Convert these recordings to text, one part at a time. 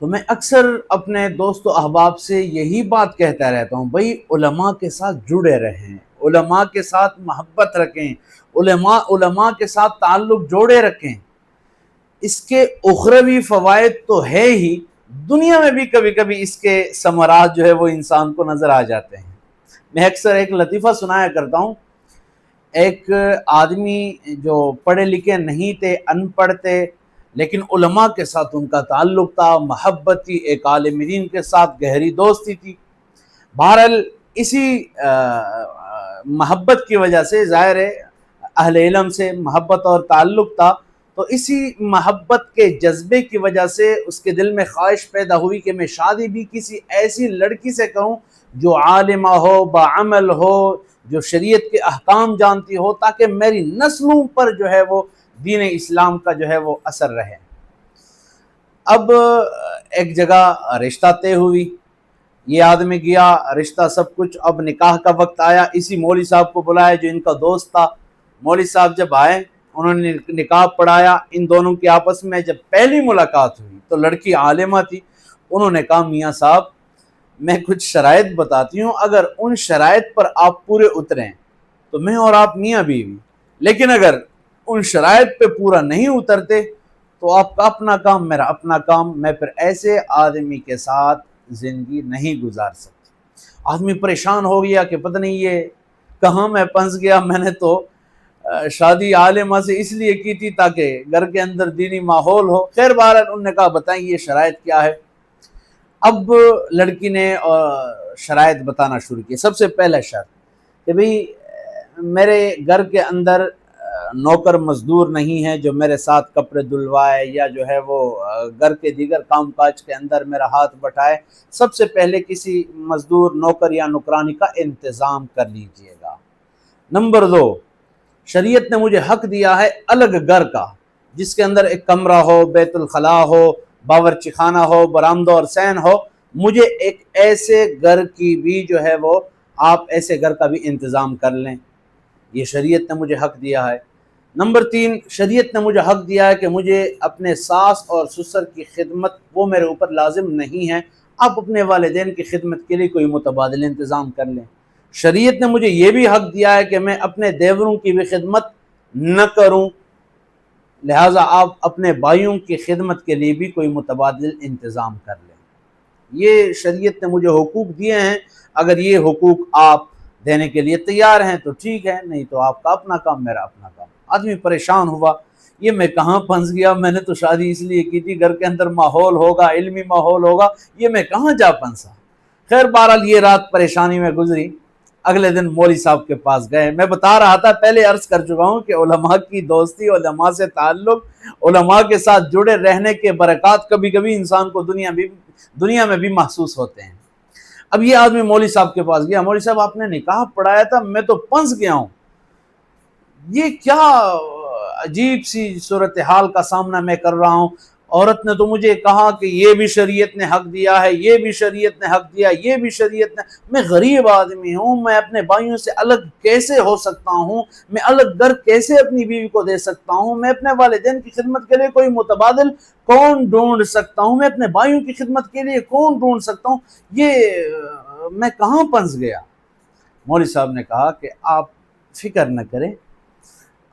تو میں اکثر اپنے دوست و احباب سے یہی بات کہتا رہتا ہوں، بھائی علماء کے ساتھ جڑے رہیں، علماء کے ساتھ محبت رکھیں، علماء کے ساتھ تعلق جوڑے رکھیں۔ اس کے اخروی فوائد تو ہے ہی، دنیا میں بھی کبھی کبھی اس کے ثمرات جو ہے وہ انسان کو نظر آ جاتے ہیں۔ میں اکثر ایک لطیفہ سنایا کرتا ہوں، ایک آدمی جو پڑھے لکھے نہیں تھے، ان پڑھ تھے، لیکن علماء کے ساتھ ان کا تعلق تھا، محبت تھی، ایک عالم دین کے ساتھ گہری دوستی تھی۔ بہرحال اسی محبت کی وجہ سے، ظاہر ہے اہل علم سے محبت اور تعلق تھا، تو اسی محبت کے جذبے کی وجہ سے اس کے دل میں خواہش پیدا ہوئی کہ میں شادی بھی کسی ایسی لڑکی سے کروں جو عالمہ ہو، باعمل ہو، جو شریعت کے احکام جانتی ہو، تاکہ میری نسلوں پر جو ہے وہ دین اسلام کا جو ہے وہ اثر رہے۔ اب ایک جگہ رشتہ طے ہوئی، یہ آدمی گیا، رشتہ سب کچھ، اب نکاح کا وقت آیا، اسی مولوی صاحب کو بلایا جو ان کا دوست تھا۔ مولوی صاحب جب آئے، انہوں نے نکاح پڑھایا، ان دونوں کی آپس میں جب پہلی ملاقات ہوئی تو لڑکی عالمہ تھی، انہوں نے کہا میاں صاحب میں کچھ شرائط بتاتی ہوں، اگر ان شرائط پر آپ پورے اتریں تو میں اور آپ میاں بیوی، لیکن اگر ان شرائط پہ پورا نہیں اترتے تو آپ کا اپنا کام میرا اپنا کام، میں پھر ایسے آدمی کے ساتھ زندگی نہیں گزار سکتی۔ آدمی پریشان ہو گیا کہ پتہ نہیں یہ کہاں میں پھنس گیا، میں نے تو شادی عالمہ سے اس لیے کی تھی تاکہ گھر کے اندر دینی ماحول ہو۔ خیر بہرحال انہوں نے کہا بتائیں یہ شرائط کیا ہے۔ اب لڑکی نے شرائط بتانا شروع کی۔ سب سے پہلا شرط کہ بھئی میرے گھر کے اندر نوکر مزدور نہیں ہے جو میرے ساتھ کپڑے دھلوائے یا جو ہے وہ گھر کے دیگر کام کاج کے اندر میرا ہاتھ بٹھائے۔ سب سے پہلے کسی مزدور، نوکر یا نوکرانی کا انتظام کر لیجئے گا۔ نمبر 2، شریعت نے مجھے حق دیا ہے الگ گھر کا، جس کے اندر ایک کمرہ ہو، بیت الخلاء ہو، باورچی خانہ ہو، برآمدہ اور صحن ہو۔ مجھے ایک ایسے گھر کی بھی جو ہے وہ آپ ایسے گھر کا بھی انتظام کر لیں، یہ شریعت نے مجھے حق دیا ہے۔ نمبر 3، شریعت نے مجھے حق دیا ہے کہ مجھے اپنے ساس اور سسر کی خدمت وہ میرے اوپر لازم نہیں ہے، آپ اپنے والدین کی خدمت کے لیے کوئی متبادل انتظام کر لیں۔ شریعت نے مجھے یہ بھی حق دیا ہے کہ میں اپنے دیوروں کی بھی خدمت نہ کروں، لہٰذا آپ اپنے بھائیوں کی خدمت کے لیے بھی کوئی متبادل انتظام کر لیں۔ یہ شریعت نے مجھے حقوق دیے ہیں، اگر یہ حقوق آپ دینے کے لیے تیار ہیں تو ٹھیک ہے، نہیں تو آپ کا اپنا کام میرا اپنا کام۔ آدمی پریشان ہوا، یہ میں کہاں پھنس گیا، میں نے تو شادی اس لیے کی تھی گھر کے اندر ماحول ہوگا، علمی ماحول ہوگا، یہ میں کہاں جا پھنسا۔ خیر بہرحال یہ رات پریشانی میں گزری۔ اگلے دن مولوی صاحب کے پاس گئے۔ میں بتا رہا تھا، پہلے عرض کر چکا ہوں کہ علماء کی دوستی، علماء سے تعلق، علماء کے ساتھ جڑے رہنے کے برکات کبھی کبھی انسان کو دنیا میں بھی محسوس ہوتے ہیں۔ اب یہ آدمی مولوی صاحب کے پاس گیا، مولوی صاحب آپ نے نکاح پڑھایا تھا، میں تو پھنس گیا ہوں، یہ کیا عجیب سی صورتحال کا سامنا میں کر رہا ہوں، عورت نے تو مجھے کہا کہ یہ بھی شریعت نے حق دیا ہے، یہ بھی شریعت نے حق دیا، یہ بھی شریعت نے، میں غریب آدمی ہوں، میں اپنے بھائیوں سے الگ کیسے ہو سکتا ہوں، میں الگ گھر کیسے اپنی بیوی کو دے سکتا ہوں، میں اپنے والدین کی خدمت کے لیے کوئی متبادل کون ڈھونڈ سکتا ہوں، میں اپنے بھائیوں کی خدمت کے لیے کون ڈھونڈ سکتا ہوں، یہ میں کہاں پھنس گیا۔ مولوی صاحب نے کہا کہ آپ فکر نہ کریں،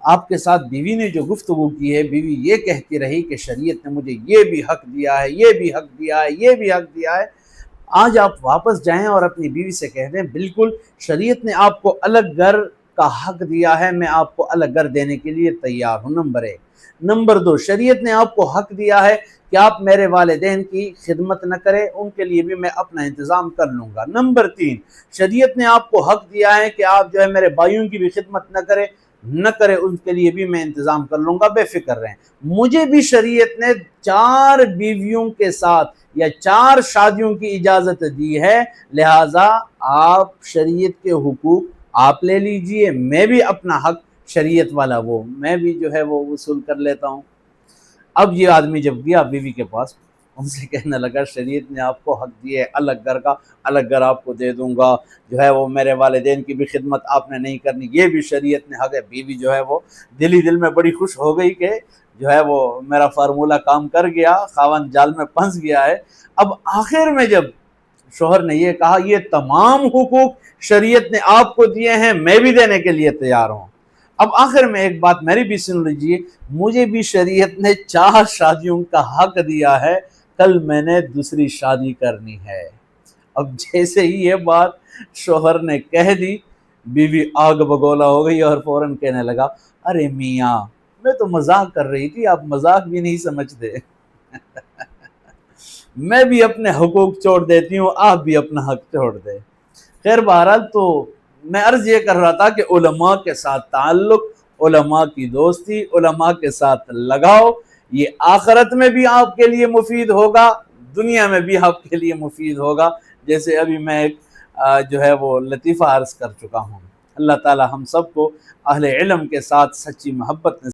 آپ کے ساتھ بیوی نے جو گفتگو کی ہے، بیوی یہ کہتی رہی کہ شریعت نے مجھے یہ بھی حق دیا ہے، یہ بھی حق دیا ہے، یہ بھی حق دیا ہے۔ آج آپ واپس جائیں اور اپنی بیوی سے کہہ دیں بالکل شریعت نے آپ کو الگ گھر کا حق دیا ہے، میں آپ کو الگ گھر دینے کے لیے تیار ہوں۔ نمبر 1۔ نمبر 2، شریعت نے آپ کو حق دیا ہے کہ آپ میرے والدین کی خدمت نہ کریں، ان کے لیے بھی میں اپنا انتظام کر لوں گا۔ نمبر 3، شریعت نے آپ کو حق دیا ہے کہ آپ جو ہے میرے بھائیوں کی بھی خدمت نہ کرے، ان کے لیے بھی میں انتظام کر لوں گا، بے فکر رہیں۔ مجھے بھی شریعت نے 4 بیویوں کے ساتھ یا 4 شادیوں کی اجازت دی ہے، لہٰذا آپ شریعت کے حقوق آپ لے لیجئے، میں بھی اپنا حق شریعت والا وہ میں بھی جو ہے وہ وصول کر لیتا ہوں۔ اب یہ آدمی جب گیا بیوی کے پاس، ان سے کہنے لگا شریعت نے آپ کو حق دیے الگ گھر کا، الگ گھر آپ کو دے دوں گا، جو ہے وہ میرے والدین کی بھی خدمت آپ نے نہیں کرنی، یہ بھی شریعت نے حق ہے۔ بیوی جو ہے وہ دل ہی دل میں بڑی خوش ہو گئی کہ جو ہے وہ میرا فارمولہ کام کر گیا، خاوند جال میں پھنس گیا ہے۔ اب آخر میں جب شوہر نے یہ کہا یہ تمام حقوق شریعت نے آپ کو دیے ہیں، میں بھی دینے کے لیے تیار ہوں۔ اب آخر میں ایک بات میری بھی سن لیجیے، مجھے بھی شریعت نے 4 شادیوں کا حق دیا ہے، کل میں نے دوسری شادی کرنی ہے۔ اب جیسے ہی یہ بات شوہر نے کہہ دی، بیوی آگ بگولا ہو گئی اور فوراً کہنے لگا ارے میاں میں تو مذاق کر رہی تھی، آپ مذاق بھی نہیں سمجھتے، میں بھی اپنے حقوق چھوڑ دیتی ہوں، آپ بھی اپنا حق چھوڑ دیں۔ خیر بہرحال تو میں عرض یہ کر رہا تھا کہ علماء کے ساتھ تعلق، علماء کی دوستی، علماء کے ساتھ لگاؤ، یہ آخرت میں بھی آپ کے لیے مفید ہوگا، دنیا میں بھی آپ کے لیے مفید ہوگا، جیسے ابھی میں ایک جو ہے وہ لطیفہ عرض کر چکا ہوں۔ اللہ تعالی ہم سب کو اہل علم کے ساتھ سچی محبت